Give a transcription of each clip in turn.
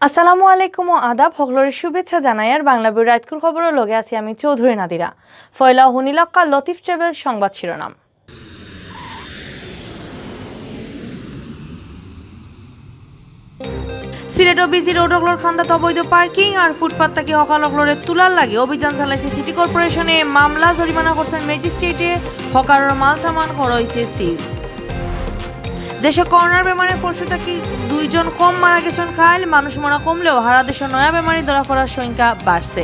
আসসালামু আলাইকুম ও আদাব হকলরের শুভেচ্ছা জানাই আর বাংলাবিউ রাতকুর খবরও লগে আছি আমি চৌধুরী নাদিরা। ফয়লা হুনিলক্কা লতিফ ট্রাভেল সংবাদ শিরোনাম। সিলেট ও বিসি রোড হকলর খান্দাত অবৈধ পার্কিং আর ফুটপাত থেকে হকাল হকলরে তুলার লাগে অভিযান চালাইছে সিটি কর্পোরেশনে। মামলা জরিমানা করছেন ম্যাজিস্ট্রেটে। হকারের মাল সামান করা হয়েছে সিজ। দেশে করোনার বেমারের পরশুটা কি 2 জন কম মারা গেছেন খাইল। মানুষ মরা কমলেও হারা দেশে নয়া বেমারি ধরা পড়ার সংখ্যা বাড়ছে।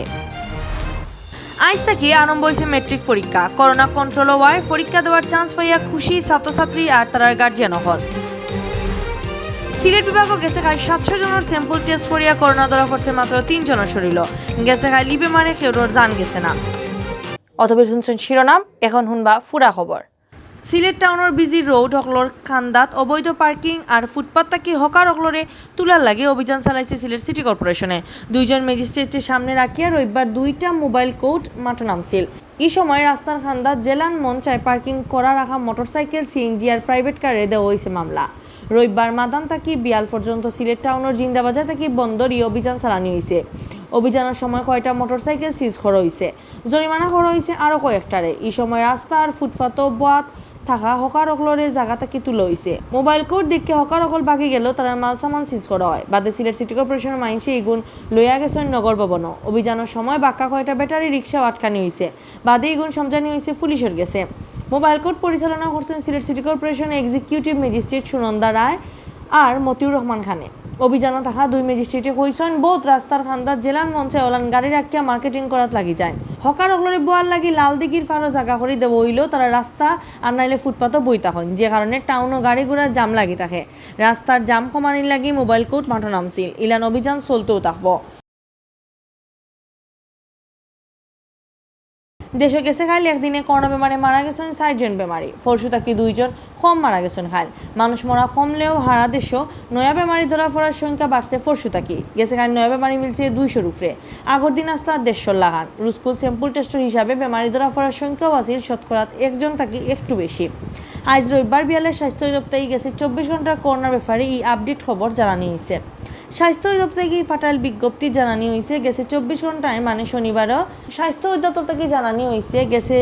আজ থেকে আরম্ভ হয়েছে মেট্রিক পরীক্ষা। করোনা কন্ট্রোল হওয়ায় পরীক্ষা দেওয়ার চান্স পাইয়া খুশি ছাত্রছাত্রী আর তার গার্জিয়ান হল। সিলেট বিভাগও গেছে খাই 700 জনের স্যাম্পল টেস্ট করিয়া করোনা ধরা পড়ছে মাত্র 3 জনের শরীর। গেছে খাই লিপে মারে কেউর জান গেছে না। অতবে শুনছেন শিরোনাম, এখন শুনবা ফুরা খবর। সিলেট টাউনের বিজি রোড হকলর খান্দাত অবৈধ পার্কিং আর ফুটপাত থাকি হকার হকলরে তুলার লাগে অভিযান চালাইছে সিলেট সিটি কর্পোরেশনে। 2 জন ম্যাজিস্ট্রেটের সামনে রাখিয়া রবিবার 2টা মোবাইল কোর্ট মাঠে নামছিল। এই সময় রাস্তার খান্দাত জেলান মঞ্চায় পার্কিং করা রাখা মোটরসাইকেল, সিএনজি আর প্রাইভেট কারে দেওয়া হয়েছে মামলা। রবিবার মাদান থাকি বিয়াল পর্যন্ত সিলেট টাউনের জিন্দাবাজার থাকি বন্দর এই অভিযান চালানো হয়েছে। অভিযানের সময় কয়টা মোটরসাইকেল সিজ করা হয়েছে, জরিমানা করা হয়েছে আরো কয়েকটারে। এই সময় রাস্তা আর ফুটপাত বাদ থাকা হকার হকলরে জায়গা থেকে তুলে হয়েছে। মোবাইল কোর্ট দেখে হকার হকল বাকি গেল তার মাল সামান সিজ করা হয়। বাদে সিলেট সিটি কর্পোরেশনের মাইনসে এগুন লইয়া গেছেন নগর ভবন। অভিযানের সময় বাক্কা কয়টা ব্যাটারি রিক্সা আটকানি হয়েছে। বাদে এগুন সমঝানি হয়েছে পুলিশের গেছে। মোবাইল কোর্ট পরিচালনা করছেন সিলেট সিটি কর্পোরেশনের এক্সিকিউটিভ ম্যাজিস্ট্রেট সুনন্দা রায় আর মতিউর রহমান খানে। অভিযানে থাকা 2 ম্যাজিস্ট্রেটে কইছেন বহুত রাস্তার খান্দাত জেলার মঞ্চে ওলান গাড়ি রাখিয়া মার্কেটিং করাত লাগি যায়। হকার হকলরে বোয়ার লাগি লাল দিঘির ফারো জায়গা করে দেব হইলেও তারা রাস্তা আর নাইলে ফুটপাতও বইতা হন, যে কারণে টাউন ও গাড়ি ঘোড়ার জাম লাগি থাকে। রাস্তার জাম কমানির লাগি মোবাইল কোর্ট মাঠে নামছিল। ইলান অভিযান চলতেও থাকবো। দেশে গেছে খাইল একদিনে করোনা বেমারে মারা গেছেন 4 জন বেমারি। পরশু থাকি 2 জন কম মারা গেছেন খাইল। মানুষ মরা কমলেও হারা দেশও নয়া বেমারি ধরা পড়ার সংখ্যা বাড়ছে। পরশু থাকি গেছে খাইল নয়া বেমারি মিলছে 200 উপরে। আগর দিন আসতা 150 লাগান। রুস্কুল স্যাম্পল টেস্টের হিসাবে বেমারি ধরা পড়ার সংখ্যাও আছে শতকরা 1 জন থাকি একটু বেশি। আজ রবিবার বিয়ালে স্বাস্থ্য অধিদপ্তরে গেছে 24 ঘন্টার করোনার ব্যাপারে এই আপডেট খবর জানানি হয়েছে। স্বাস্থ্য অধিদপ্তর থেকে ফাটাইল বিজ্ঞপ্তি জানানি হয়েছে গেছে 24 ঘন্টায় মানে শনিবারও। স্বাস্থ্য অধিদপ্তর থেকে জানানি হয়েছে গেছে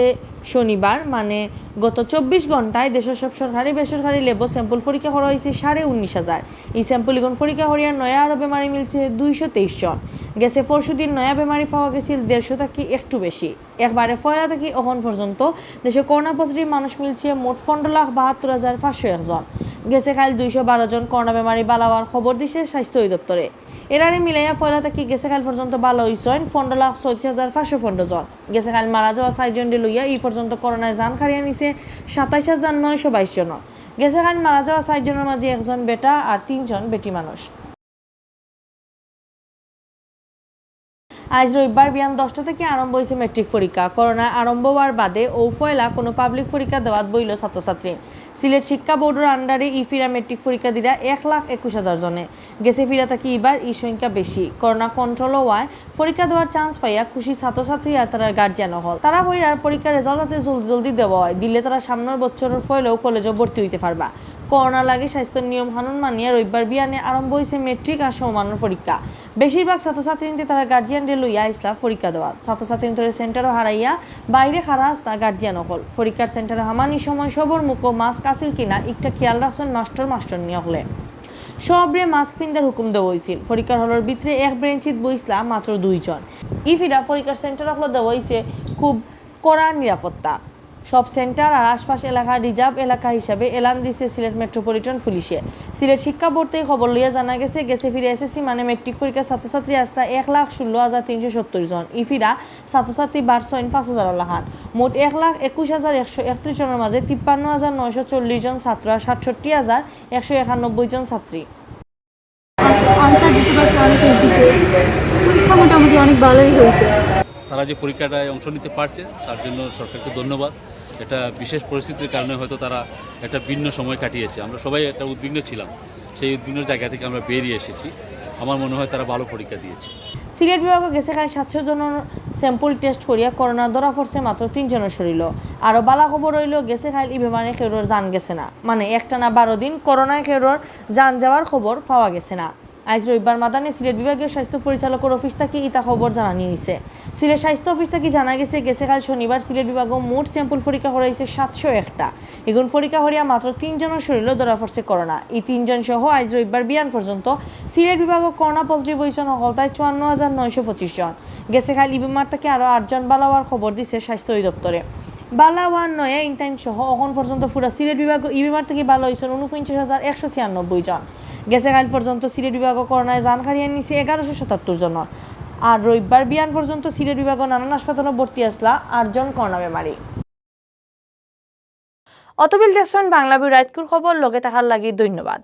শনিবার মানে গত 24 ঘন্টায় দেশের সব সরকারি বেসরকারি ল্যাব স্যাম্পল পরীক্ষা করা হয়েছে 19,500। এই স্যাম্পল ইগুন পরীক্ষা করিয়া নয়া আরো বেমারি মিলছে 223 জন। গেছে পরশুদিন নয়া বেমারি পাওয়া গেছিল 150 থেকে একটু বেশি। একবারে ফয়লা থেকে এখন পর্যন্ত দেশে করোনা পজিটিভ মানুষ মিলছে মোট 15,72,501 জন। গেছে খাইল 212 জন করোনা বেমারি বালাওয়ার খবর দিছে স্বাস্থ্য অধিদপ্তরে। এরারে মিলাইয়া ফয়লা থেকে গেছে খাইল পর্যন্ত বালা হইছেন 15,34,515 জন। গেছে খাইল মারা যাওয়া 4 জন লইয়া এই পর্যন্ত করোনায় জান হারিয়ে নিছে 27,922 জন। গেছে খাইল মারা যাওয়া 4 জনের মাঝে 1 জন বেটা আর 3 জন বেটি মানুষ। আজ রবিবার বিয়ান 10টা থেকে আরম্ভ হয়েছে মেট্রিক পরীক্ষা। করোনা আরম্ভ হওয়ার বাদে ও ফয়লা কোনো পাবলিক পরীক্ষা দেওয়াত বইল ছাত্রছাত্রী। সিলেট শিক্ষা বোর্ডের আন্ডারে ফিরা মেট্রিক পরীক্ষা দিরা 1,21,000 জনে। গেছে ফিরা থাকি এবার এই সংখ্যা বেশি। করোনা কন্ট্রোল হওয়ায় পরীক্ষা দেওয়ার চান্স পাইয়া খুশি ছাত্রছাত্রী আর তারা গার্জিয়ান হল। তারা হইয়ার পরীক্ষার রেজাল্ট যাতে জলদি দেওয়া হয়, দিলে তারা সামনের বছরের ফয়লেও কলেজে ভর্তি হইতে পারবা। করোনা লাগে স্বাস্থ্য নিয়ম কানুন মানিয়া রবিবার বিয়ানে আরম্ভ হয়েছে মেট্রিক আর সমমানের পরীক্ষা। বেশিরভাগ ছাত্রছাত্রী তারা গার্জিয়ানরে লইয়া ইসলা পরীক্ষা দেওয়া। ছাত্রছাত্রী সেন্টারও হারাইয়া বাইরে খারা আসতা গার্জিয়ান হল। পরীক্ষার সেন্টারে হামানি সময় সবর মুখ মাস্ক আসিল কিনা একটা খেয়াল রাখছেন মাস্টার নিয়ে হলে। সবরে মাস্ক পিন্ধার হুকুম দেওয়া হয়েছিল। পরীক্ষার হলের ভিতরে এক বেঞ্চিত বইসলা মাত্র 2 জন। ইফিরা পরীক্ষার সেন্টার হলো দেওয়া হয়েছে খুব কড়া নিরাপত্তা। সব সেন্টার আর আশপাশ এলাকা রিজার্ভ এলাকা হিসাবে এলান দিছে সিলেট মেট্রোপলিটন পুলিশে। সিলেট শিক্ষা বোর্ড থেকে খবর লইয়া জানা গেছে ফিরে এসএসসি মানে মেট্রিক পরীক্ষার ছাত্রছাত্রী আসতা 1,16,370 জন। ইফিরা ছাত্রছাত্রী বাড়ছেন 5,000 লাখান। মোট 1,21,131 জনের মাঝে 53,940 জন ছাত্র আর 67,191 জন ছাত্রী। আনসার দিতে পারছে অনেক পরীক্ষা মোটামুটি অনেক ভালোই হয়েছে। তারা যে পরীক্ষাটায় অংশ নিতে পারছে তার জন্য সরকারকে ধন্যবাদ। এটা বিশেষ পরিস্থিতির কারণে হয়তো তারা একটা ভিন্ন সময় কাটিয়েছে। আমরা সবাই একটা উদ্বিগ্ন ছিলাম, সেই উদ্বিগ্ন জায়গা থেকে আমরা বেরিয়ে এসেছি। আমার মনে হয় তারা ভালো পরীক্ষা দিয়েছে। সিলেট বিভাগে গেছে খাই 700 জনের স্যাম্পল টেস্ট করিয়া করোনা ধরা পড়ছে মাত্র 3 জনের শরীর। আরো বালা খবর হইল গেছে খাইল ই বেমারে কেউর জান গেছে না, মানে একটানা 12 দিন করোনায় কেউর জান যাওয়ার খবর পাওয়া গেছে না। আজ রবিবার মাদানে সিলেট বিভাগীয় স্বাস্থ্য পরিচালকের অফিস থেকে ইতা খবর জানানি হয়েছে। সিলেট স্বাস্থ্য অফিস থেকে জানা গেছে কাল শনিবার সিলেট বিভাগও মোট স্যাম্পল পরীক্ষা করা হয়েছে 701টা। এগুন পরীক্ষা করিয়া মাত্র 3 জনের শরীরে ধরা পড়ছে করোনা। এই 3 জন সহ আজ রবিবার বিয়ান পর্যন্ত সিলেট বিভাগও করোনা পজিটিভ হয়েছেন হলতায় 54,925 জন। গেছে কাল ইবিমার থেকে আরও 8 জন বালা হওয়ার খবর দিছে স্বাস্থ্য অধিদপ্তরে। বালা ওয়ান নয়া ইনটাইম সহ এখন পর্যন্ত পুরা সিলেট বিভাগ ইবিমার থেকে বালা হয়েছেন 49,196 জন। গেছে কাল পর্যন্ত সিলেট বিভাগ করোনায় জান হারিয়ে নিছে 1177 জন। আর রবিবার বিয়ান পর্যন্ত সিলেট বিভাগ নানান হাসপাতালে ভর্তি আসলা 8 জন করোনা বেমারি। অতবিল দেখছেন বাংলাভিউ রাতকুর খবর লগে থাকার লাগি ধন্যবাদ।